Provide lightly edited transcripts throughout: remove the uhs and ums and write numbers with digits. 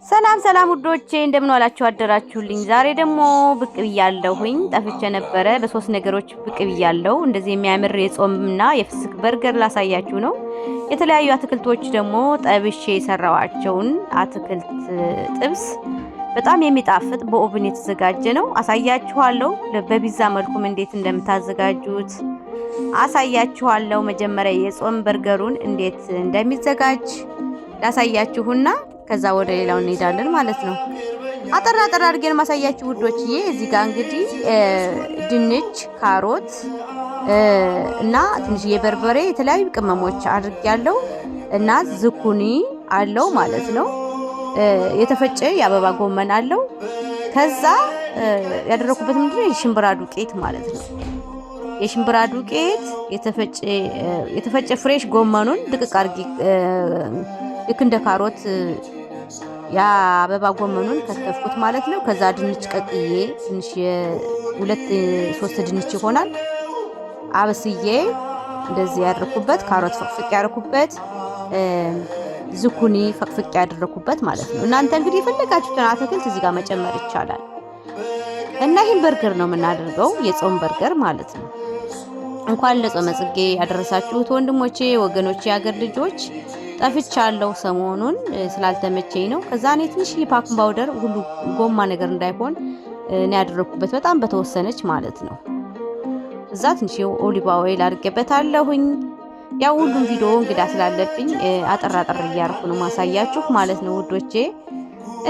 ሰላም ሰላም ውዶቼ እንደምን ዋላችሁ አደራችሁልኝ። ዛሬ ደግሞ ብቅ ብያለሁኝ። ጠፍቼ ነበረ። በሶስት ነገሮች ብቅ ብያለሁ። እንደዚህ የሚያምር የጾምና የፍስክ በርገር ላሳያችሁ ነው። የተለያዩ አትክልቶች ደግሞ ጠብሼ የሰራዋቸውን አትክልት ጥብስ በጣም የሚጣፍጥ በኦቭን የተዘጋጀ ነው። አሳያችኋለሁ። በፒዛ መልኩም እንዴት እንደምታዘጋጁት አሳያችኋለሁ። መጀመሪያ የጾም በርገሩን እንዴት እንደሚዘጋጅ ላሳያችሁና ከዛ ወደ ሌላው እንሄዳለን ማለት ነው። አጠራ አድርገን ማሳያችሁ ውዶችዬ። እዚህ ጋር እንግዲህ ድንች፣ ካሮት እና ትንሽዬ በርበሬ የተለያዩ ቅመሞች አድርጌያለሁ እና ዝኩኒ አለው ማለት ነው። የተፈጨ የአበባ ጎመን አለው። ከዛ ያደረኩበት ምንድነው የሽምብራ ዱቄት ማለት ነው። የሽምብራ ዱቄት የተፈጨ ፍሬሽ ጎመኑን ድቅቅ አድርጌ ልክ እንደ ካሮት የአበባ ጎመኑን ከተፍኩት ማለት ነው። ከዛ ድንች ቀቅዬ ትንሽ ሁለት ሶስት ድንች ይሆናል አብስዬ እንደዚህ ያደረኩበት፣ ካሮት ፈቅፍቄ ያደረኩበት፣ ዝኩኒ ፈቅፍቄ ያደረኩበት ማለት ነው። እናንተ እንግዲህ የፈለጋችሁትን አትክልት እዚህ ጋር መጨመር ይቻላል። እና ይሄን በርገር ነው የምናደርገው፣ የጾም በርገር ማለት ነው። እንኳን ለጾመ ጽጌ ያደረሳችሁት ወንድሞቼ፣ ወገኖቼ፣ ያገር ልጆች። ጠፍቻለሁ ሰሞኑን ስላልተመቸኝ ነው። ከዛ እኔ ትንሽ የፓኪንግ ፓውደር ሁሉ ጎማ ነገር እንዳይሆን እኔ ያደረኩበት በጣም በተወሰነች ማለት ነው። እዛ ትንሽ ኦሊቭ ኦይል አድርጌበታለሁኝ። ያው ሁሉም ቪዲዮ እንግዳ ስላለብኝ አጠር እያርኩ ነው ማሳያችሁ ማለት ነው ውዶቼ።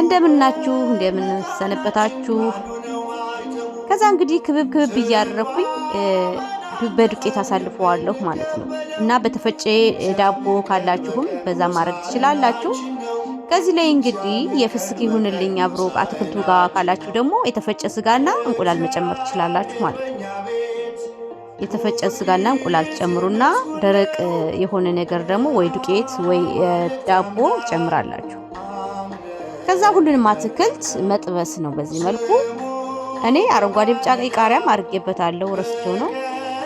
እንደምናችሁ እንደምንሰነበታችሁ። ከዛ እንግዲህ ክብብ እያደረኩኝ በዱቄት አሳልፈዋለሁ ማለት ነው። እና በተፈጨ ዳቦ ካላችሁም በዛ ማድረግ ትችላላችሁ። ከዚህ ላይ እንግዲህ የፍስክ ይሁንልኝ አብሮ አትክልቱ ጋር ካላችሁ ደግሞ የተፈጨ ስጋና እንቁላል መጨመር ትችላላችሁ ማለት ነው። የተፈጨ ስጋና እንቁላል ጨምሩና ደረቅ የሆነ ነገር ደግሞ ወይ ዱቄት ወይ ዳቦ ጨምራላችሁ። ከዛ ሁሉንም አትክልት መጥበስ ነው በዚህ መልኩ። እኔ አረንጓዴ፣ ቢጫ፣ ቀይ ቃሪያም አድርጌበታለሁ። ረስቼው ነው።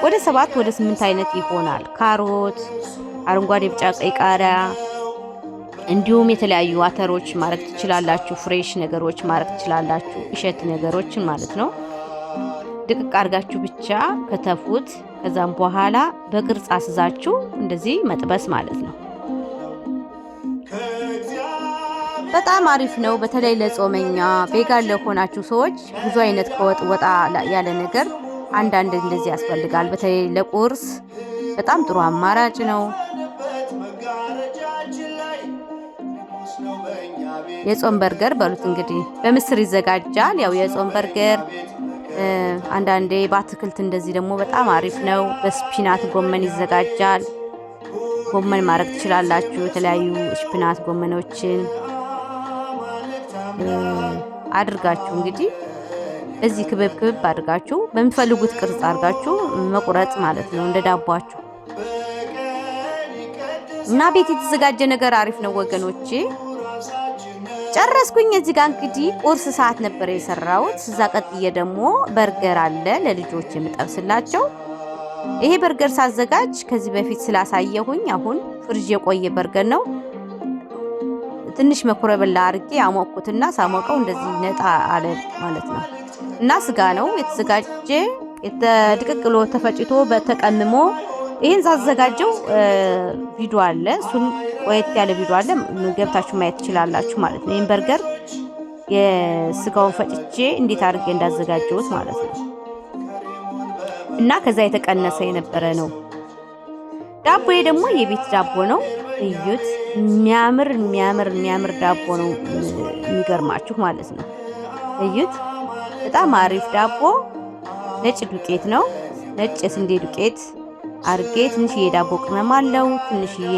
ወደ 7 ወደ 8 አይነት ይሆናል። ካሮት፣ አረንጓዴ፣ ቢጫ፣ ቀይ ቃሪያ እንዲሁም የተለያዩ አተሮች ማድረግ ትችላላችሁ። ፍሬሽ ነገሮች ማድረግ ትችላላችሁ። እሸት ነገሮችን ማለት ነው። ድቅቅ አድርጋችሁ ብቻ ከተፉት። ከዛም በኋላ በቅርጽ አስዛችሁ እንደዚህ መጥበስ ማለት ነው። በጣም አሪፍ ነው። በተለይ ለጾመኛ ቬጋን ለሆናችሁ ሰዎች ብዙ አይነት ከወጥ ወጣ ያለ ነገር አንዳንድ እንደዚህ ያስፈልጋል። በተለይ ለቁርስ በጣም ጥሩ አማራጭ ነው። የጾም በርገር በሉት እንግዲህ በምስር ይዘጋጃል። ያው የጾም በርገር አንዳንዴ በአትክልት እንደዚህ ደግሞ በጣም አሪፍ ነው። በስፒናት ጎመን ይዘጋጃል። ጎመን ማድረግ ትችላላችሁ። የተለያዩ ስፒናት ጎመኖችን አድርጋችሁ እንግዲህ እዚህ ክብብ አድርጋችሁ በሚፈልጉት ቅርጽ አድርጋችሁ መቁረጥ ማለት ነው እንደ ዳቧችሁ። እና ቤት የተዘጋጀ ነገር አሪፍ ነው ወገኖቼ። ጨረስኩኝ። እዚህ ጋር እንግዲህ ቁርስ ሰዓት ነበር የሰራሁት። እዛ ቀጥዬ ደግሞ በርገር አለ ለልጆች የምጠብስላቸው። ይሄ በርገር ሳዘጋጅ ከዚህ በፊት ስላሳየሁኝ አሁን ፍሪጅ የቆየ በርገር ነው። ትንሽ መኮረበላ አድርጌ አሞቅኩትና ሳሞቀው እንደዚህ ነጣ አለ ማለት ነው። እና ስጋ ነው የተዘጋጀ የተድቅቅሎ ተፈጭቶ በተቀምሞ። ይሄን ሳዘጋጀው ቪዲዮ አለ፣ እሱን ቆየት ያለ ቪዲዮ አለ፣ ገብታችሁ ማየት ትችላላችሁ ማለት ነው። ይሄን በርገር የስጋውን ፈጭቼ እንዴት አድርጌ እንዳዘጋጀሁት ማለት ነው። እና ከዛ የተቀነሰ የነበረ ነው። ዳቦዬ ደግሞ የቤት ዳቦ ነው። እዩት፣ የሚያምር ዳቦ ነው። የሚገርማችሁ ማለት ነው። እዩት፣ በጣም አሪፍ ዳቦ። ነጭ ዱቄት ነው፣ ነጭ የስንዴ ዱቄት አርጌ ትንሽዬ ዳቦ ቅመም አለው፣ ትንሽዬ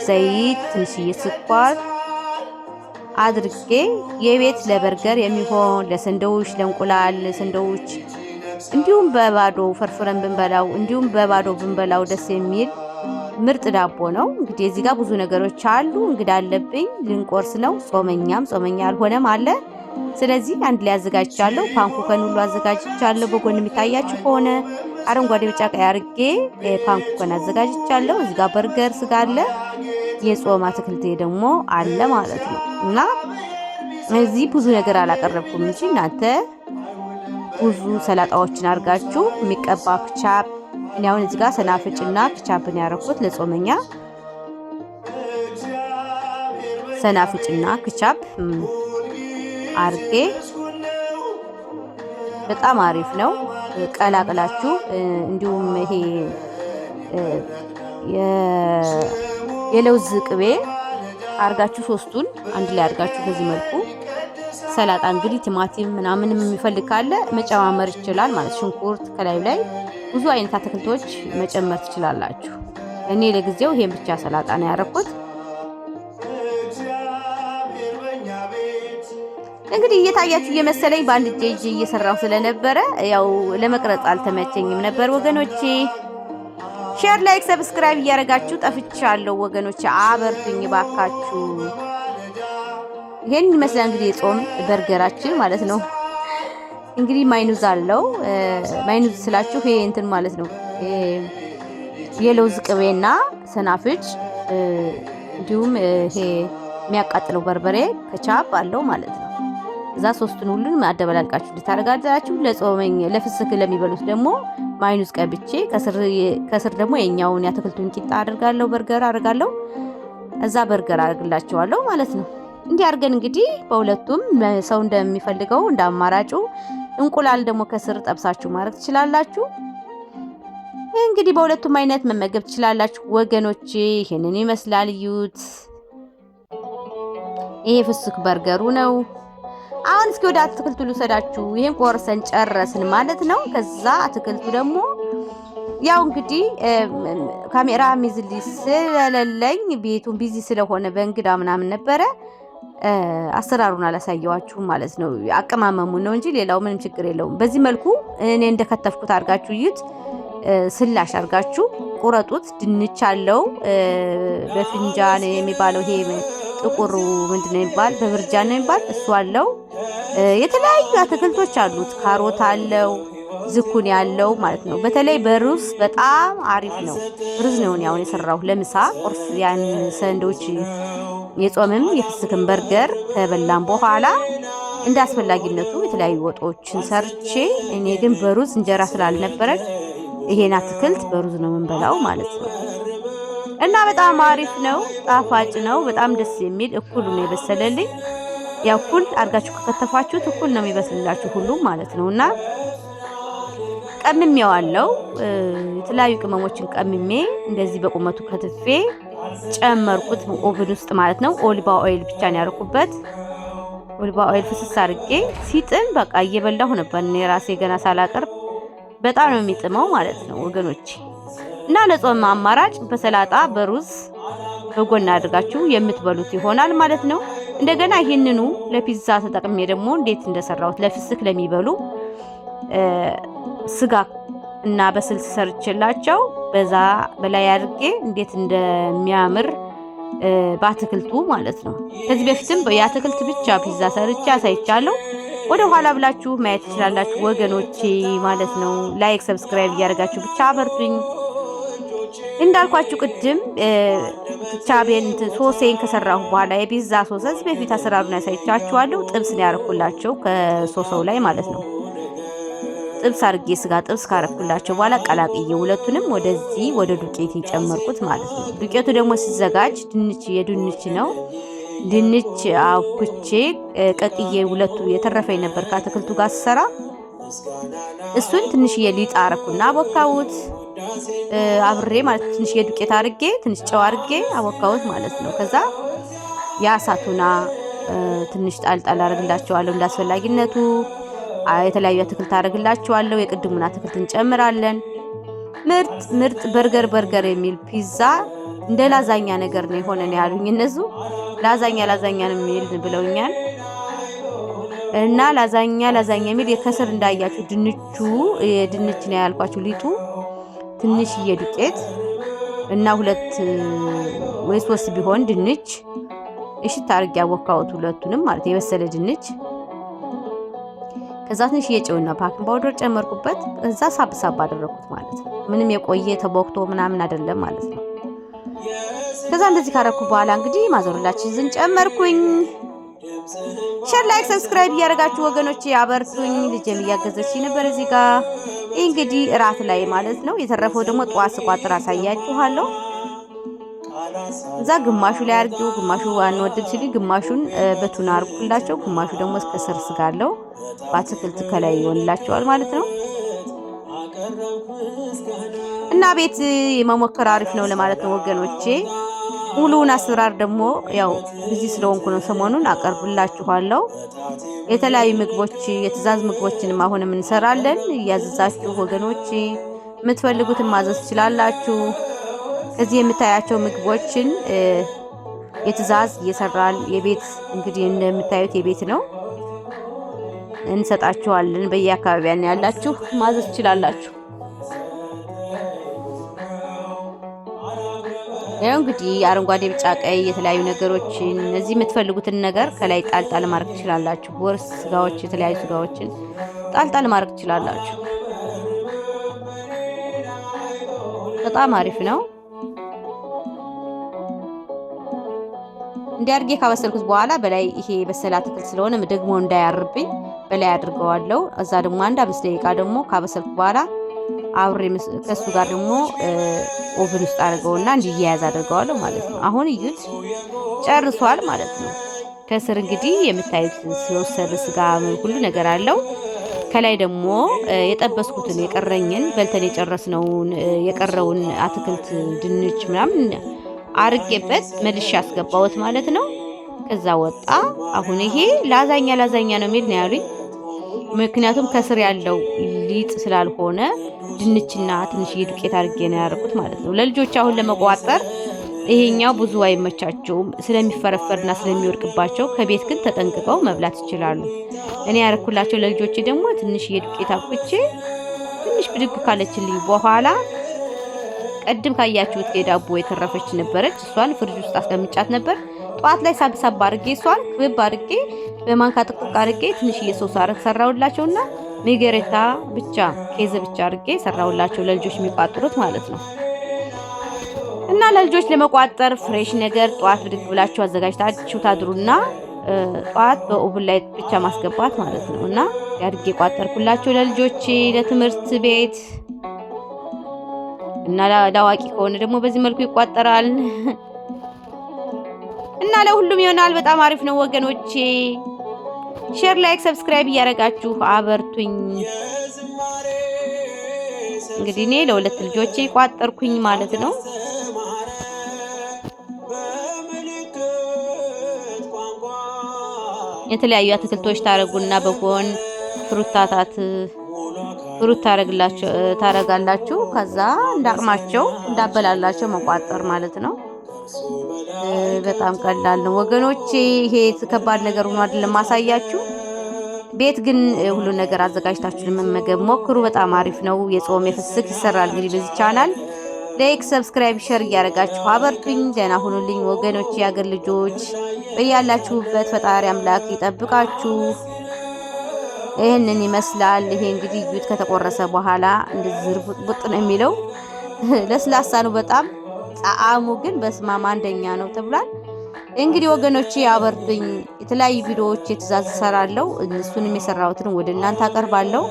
ዘይት፣ ትንሽዬ ስኳር አድርጌ የቤት ለበርገር የሚሆን ለሰንደዊች፣ ለእንቁላል ሰንደዊች እንዲሁም በባዶ ፈርፍረን ብንበላው እንዲሁም በባዶ ብንበላው ደስ የሚል ምርጥ ዳቦ ነው። እንግዲህ እዚህ ጋር ብዙ ነገሮች አሉ። እንግዳ አለብኝ፣ ልንቆርስ ነው። ጾመኛ ያልሆነም አለ። ስለዚህ አንድ ላይ አዘጋጅቻለሁ። ፓንኩከን ሁሉ አዘጋጅቻለሁ። በጎን የሚታያችሁ ከሆነ አረንጓዴ፣ ቢጫ፣ ቀይ አርጌ ፓንኩከን አዘጋጅቻለሁ። እዚህ ጋር በርገር ስጋ አለ። የጾም አትክልቴ ደግሞ አለ ማለት ነው። እና እዚህ ብዙ ነገር አላቀረብኩም እንጂ እናንተ ብዙ ሰላጣዎችን አድርጋችሁ የሚቀባ ክቻፕ፣ እኔ አሁን እዚህ ጋር ሰናፍጭና ክቻፕን ያረኩት ለጾመኛ ሰናፍጭና ክቻፕ አርጌ በጣም አሪፍ ነው። ቀላቅላችሁ እንዲሁም ይሄ የለውዝ ቅቤ አርጋችሁ ሶስቱን አንድ ላይ አርጋችሁ በዚህ መልኩ ሰላጣ እንግዲህ ቲማቲም ምናምን የሚፈልግ ካለ መጨማመር ይችላል ማለት ሽንኩርት ከላዩ ላይ ብዙ አይነት አትክልቶች መጨመር ትችላላችሁ። እኔ ለጊዜው ይሄን ብቻ ሰላጣ ነው ያረኩት። እንግዲህ እየታያችሁ እየመሰለኝ በአንድ እጄ እየሰራሁ ስለነበረ ያው ለመቅረጽ አልተመቸኝም ነበር ወገኖቼ። ሼር፣ ላይክ፣ ሰብስክራይብ እያደረጋችሁ ጠፍቻለሁ ወገኖቼ፣ አበርቱኝ ባካችሁ። ይሄን ይመስላል እንግዲህ የጾም በርገራችን ማለት ነው። እንግዲህ ማይኑዝ አለው። ማይኑዝ ስላችሁ ይሄ እንትን ማለት ነው። የለውዝ ቅቤና ሰናፍጭ እንዲሁም ይሄ የሚያቃጥለው በርበሬ ከቻፕ አለው ማለት ነው። እዛ ሶስቱን ሁሉን አደበላልቃችሁ ልታረጋጋችሁ። ለጾመኝ ለፍስክ ለሚበሉት ደግሞ ማይኑዝ ቀብቼ ከስር ደግሞ የኛውን ያትክልቱን ቂጣ አድርጋለሁ፣ በርገር አድርጋለሁ። እዛ በርገር አድርግላችኋለሁ ማለት ነው። እንዲህ አድርገን እንግዲህ በሁለቱም ሰው እንደሚፈልገው እንዳማራጩ እንቁላል ደግሞ ከስር ጠብሳችሁ ማድረግ ትችላላችሁ። እንግዲህ በሁለቱም አይነት መመገብ ትችላላችሁ ወገኖቼ። ይሄንን ይመስላል እዩት። ይሄ ፍስክ በርገሩ ነው። አሁን እስኪ ወደ አትክልቱ ልውሰዳችሁ። ይሄን ቆርሰን ጨረስን ማለት ነው። ከዛ አትክልቱ ደግሞ ያው እንግዲህ ካሜራ ሚዝልኝ ስለሌለኝ ቤቱን ቢዚ ስለሆነ በእንግዳ ምናምን ነበረ አሰራሩን አላሳየዋችሁም ማለት ነው። አቀማመሙን ነው እንጂ ሌላው ምንም ችግር የለውም። በዚህ መልኩ እኔ እንደከተፍኩት አድርጋችሁ እዩት። ስላሽ አድርጋችሁ ቁረጡት። ድንች አለው በፍንጃን የሚባለው ይሄ ጥቁሩ ምንድነው የሚባል በብርጃን ነው የሚባል እሱ አለው። የተለያዩ አትክልቶች አሉት። ካሮት አለው፣ ዝኩኒ ያለው ማለት ነው። በተለይ በሩዝ በጣም አሪፍ ነው። ሩዝ ነው ያው የሰራው ለምሳ ቁርስ ያን ሰንዶች የጾምም የፍስክም በርገር ከበላም በኋላ እንደ አስፈላጊነቱ የተለያዩ ወጦችን ሰርቼ፣ እኔ ግን በሩዝ እንጀራ ስላልነበረን ይሄን አትክልት በሩዝ ነው የምንበላው ማለት ነው። እና በጣም አሪፍ ነው፣ ጣፋጭ ነው፣ በጣም ደስ የሚል እኩል ነው የበሰለልኝ። ያው እኩል አድርጋችሁ ከከተፋችሁት እኩል ነው የሚበስልላችሁ ሁሉም ማለት ነው። እና ቀምሜዋለሁ። የተለያዩ ቅመሞችን ቀምሜ እንደዚህ በቁመቱ ከትፌ ጨመርኩት ኦቭን ውስጥ ማለት ነው። ኦሊቫ ኦይል ብቻ ነው ያደረኩበት። ኦሊቫ ኦይል ፍስስ አድርጌ ሲጥም በቃ እየበላሁ ነበር እኔ ራሴ ገና ሳላቀርብ። በጣም ነው የሚጥመው ማለት ነው ወገኖቼ። እና ለጾም አማራጭ በሰላጣ በሩዝ በጎን አድርጋችሁ የምትበሉት ይሆናል ማለት ነው። እንደገና ይህንኑ ለፒዛ ተጠቅሜ ደግሞ እንዴት እንደሰራሁት ለፍስክ ለሚበሉ ስጋ እና በስልስ ሰርችላቸው በዛ በላይ አድርጌ እንዴት እንደሚያምር በአትክልቱ ማለት ነው። ከዚህ በፊትም የአትክልት ብቻ ፒዛ ሰርቼ አሳይቻለሁ። ወደ ኋላ ብላችሁ ማየት ትችላላችሁ ወገኖቼ ማለት ነው። ላይክ ሰብስክራይብ እያደረጋችሁ ብቻ አበርቱኝ። እንዳልኳችሁ ቅድም ቻቤን ሶሴን ከሰራሁ በኋላ የፒዛ ሶስ በፊት አሰራሩን ያሳይቻችኋለሁ። ጥብስ ነው ያረኩላቸው ከሶሰው ላይ ማለት ነው። ጥብስ አድርጌ ስጋ ጥብስ ካረኩላቸው በኋላ ቀላቅዬ ሁለቱንም ወደዚህ ወደ ዱቄት የጨመርኩት ማለት ነው። ዱቄቱ ደግሞ ሲዘጋጅ የድንች ነው። ድንች አኩቼ ቀቅዬ ሁለቱ የተረፈኝ ነበር ከአትክልቱ ጋር ሰራ። እሱን ትንሽዬ ሊጥ አረኩና አቦካሁት አብሬ ማለት ትንሽዬ ዱቄት አድርጌ ትንሽ ጨው አድርጌ አቦካሁት ማለት ነው። ከዛ የአሳቱና ትንሽ ጣልጣል አደርግላቸዋለሁ እንዳስፈላጊነቱ። የተለያዩ አትክልት አደርግላቸዋለሁ። የቅድሙን አትክልት እንጨምራለን። ምርጥ በርገር የሚል ፒዛ እንደ ላዛኛ ነገር ነው የሆነን ያሉኝ እነሱ። ላዛኛ ነው የሚል ብለውኛል። እና ላዛኛ የሚል የከስር እንዳያችሁ ድንች ነው ያልኳችሁ ሊጡ ትንሽዬ ዱቄት እና 2 ወይ 3 ቢሆን ድንች እሽት አድርጌ አቦካሁት ሁለቱንም ማለት የበሰለ ድንች። ከዛ ትንሽዬ ጨውና ባኪንግ ፓውደር ጨመርኩበት። እዛ ሳብ አደረኩት ማለት ነው። ምንም የቆየ ተቦክቶ ምናምን አይደለም ማለት ነው። ከዛ እንደዚህ ካረኩ በኋላ እንግዲህ ማዞርላችሁ ዝን ጨመርኩኝ። ሼር ላይክ ሰብስክራይብ እያደረጋችሁ ወገኖቼ አበርቱኝ። ልጄም እያገዘችኝ ነበር እዚህ ጋር። ይህ እንግዲህ እራት ላይ ማለት ነው። የተረፈው ደግሞ ጠዋት ስቋጥር አሳያችኋለሁ። እዛ ግማሹ ላይ አርጊው፣ ግማሹ አንወድም ሲሉ ግማሹን በቱና አርጉላቸው፣ ግማሹ ደግሞ እስከ ስር ስጋ አለው በአትክልት ከላይ ይሆንላቸዋል ማለት ነው። እና ቤት የመሞከር አሪፍ ነው ለማለት ነው ወገኖቼ። ሙሉውን አሰራር ደግሞ ያው እዚህ ስለሆንኩ ነው ሰሞኑን አቀርብላችኋለሁ። የተለያዩ ምግቦች የትእዛዝ ምግቦችንም አሁንም እንሰራለን። እያዘዛችሁ ወገኖቼ የምትፈልጉትን ማዘዝ ትችላላችሁ። እዚህ የምታያቸው ምግቦችን የትእዛዝ እየሰራን የቤት እንግዲህ እንደምታዩት የቤት ነው እንሰጣችኋለን። በየአካባቢያን ያላችሁ ማዘዝ ትችላላችሁ። ያው እንግዲህ አረንጓዴ፣ ቢጫ፣ ቀይ የተለያዩ ነገሮችን እዚህ የምትፈልጉትን ነገር ከላይ ጣልጣል ማድረግ ትችላላችሁ። ወርስ ስጋዎች፣ የተለያዩ ስጋዎችን ጣልጣል ማድረግ ትችላላችሁ። በጣም አሪፍ ነው። እንዲያርጌ ካበሰልኩት በኋላ በላይ ይሄ በሰላ አትክልት ስለሆነ ደግሞ እንዳያርብኝ በላይ አድርገዋለሁ። እዛ ደግሞ አንድ 5 ደቂቃ ደግሞ ካበሰልኩ በኋላ አብሬ ከሱ ጋር ደግሞ ኦቨን ውስጥ አድርገውና እንዲያያዝ አድርገዋለሁ ማለት ነው። አሁን እዩት ጨርሷል ማለት ነው። ከስር እንግዲህ የምታዩት ሲወሰድ ስጋ ሁሉ ነገር አለው። ከላይ ደግሞ የጠበስኩትን የቀረኝን በልተን የጨረስነውን የቀረውን አትክልት ድንች ምናምን አርጌበት መልሼ አስገባሁት ማለት ነው። ከዛ ወጣ። አሁን ይሄ ላዛኛ ነው የሚል ነው ያሉኝ። ምክንያቱም ከስር ያለው ሊጥ ስላልሆነ ድንችና ትንሽ ዱቄት አድርጌ ነው ያደረኩት ማለት ነው። ለልጆች አሁን ለመቋጠር ይሄኛው ብዙ አይመቻቸውም ስለሚፈረፈርና ስለሚወድቅባቸው፣ ከቤት ግን ተጠንቅቀው መብላት ይችላሉ። እኔ ያረኩላቸው ለልጆቼ ደግሞ ትንሽ ዱቄት አብኩቼ ትንሽ ብድግ ካለችልኝ በኋላ ቀድም ካያችሁት የዳቦ የተረፈች ነበረች። እሷን ፍሪጅ ውስጥ አስቀምጫት ነበር። ጧት ላይ ሳብሳብ አድርጌ እሷን ክብብ አድርጌ በማንካ ጥቅጥቅ አድርጌ ትንሽዬ ሶስ ሰራውላቸውና ሚገሬታ ብቻ ኬዝ ብቻ አድርጌ ሰራውላቸው ለልጆች የሚቋጥሩት ማለት ነው። እና ለልጆች ለመቋጠር ፍሬሽ ነገር ጧት ብድግ ብላችሁ አዘጋጅታችሁ ታድሩና ጧት በኦቭን ላይ ብቻ ማስገባት ማለት ነው። እና ያድርጌ ቋጠርኩላቸው ለልጆቼ ለትምህርት ቤት እና ለአዋቂ ከሆነ ደግሞ በዚህ መልኩ ይቋጠራል። እና ለሁሉም ይሆናል። በጣም አሪፍ ነው ወገኖቼ። ሼር ላይክ ሰብስክራይብ እያደረጋችሁ አበርቱኝ። እንግዲህ እኔ ለሁለት ልጆቼ ቋጠርኩኝ ማለት ነው። የተለያዩ አትክልቶች ታረጉና በጎን ፍሩት ታረጋላችሁ። ከዛ እንዳቅማቸው እንዳበላላቸው መቋጠር ማለት ነው። በጣም ቀላል ነው ወገኖቼ። ይሄ ከባድ ነገር ሆኖ አይደለም ማሳያችሁ። ቤት ግን ሁሉ ነገር አዘጋጅታችሁ ለመመገብ ሞክሩ። በጣም አሪፍ ነው። የጾም የፍስክ ይሰራል እንግዲህ በዚህ ቻናል። ላይክ ሰብስክራይብ ሸር እያደረጋችሁ አበርቱኝ። ደህና ሁኑልኝ ወገኖቼ፣ ያገር ልጆች በያላችሁበት ፈጣሪ አምላክ ይጠብቃችሁ። ይሄንን ይመስላል። ይሄ እንግዲህ ዩት ከተቆረሰ በኋላ እንደዚህ ቡጥ ነው የሚለው። ለስላሳ ነው በጣም ጣዕሙ ግን በስማም አንደኛ ነው ተብሏል። እንግዲህ ወገኖቼ አበርቱኝ። የተለያዩ ቪዲዮዎች የትእዛዝ እሰራለሁ። እሱንም የሰራሁትን ወደ እናንተ አቀርባለሁ።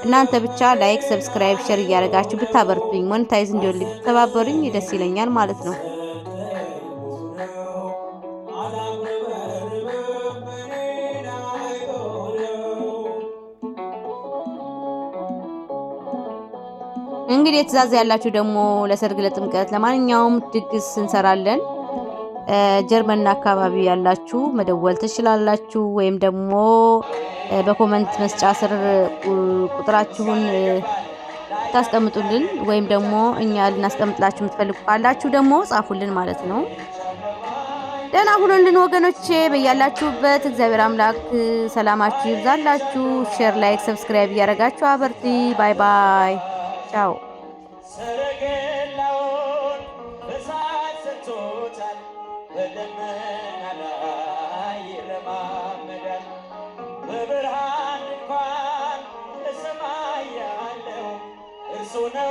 እናንተ ብቻ ላይክ ሰብስክራይብ ሼር እያደረጋችሁ ብታበርቱኝ ሞኔታይዝ እንዲሆንልኝ ተባበሩኝ ደስ ይለኛል ማለት ነው። እንግዲህ የትእዛዝ ያላችሁ ደግሞ ለሰርግ፣ ለጥምቀት፣ ለማንኛውም ድግስ እንሰራለን። ጀርመን አካባቢ ያላችሁ መደወል ትችላላችሁ፣ ወይም ደግሞ በኮመንት መስጫ ስር ቁጥራችሁን ታስቀምጡልን፣ ወይም ደግሞ እኛ ልናስቀምጥላችሁ የምትፈልጉ ካላችሁ ደግሞ ጻፉልን ማለት ነው። ደህና ሁኑልን ወገኖቼ፣ በያላችሁበት እግዚአብሔር አምላክ ሰላማችሁ ይብዛላችሁ። ሼር ላይክ ሰብስክራይብ እያደረጋችሁ አበርቲ። ባይ ባይ ቻው። በብርሃን እንኳን ለሰማይ ያለው እርሱ ነው።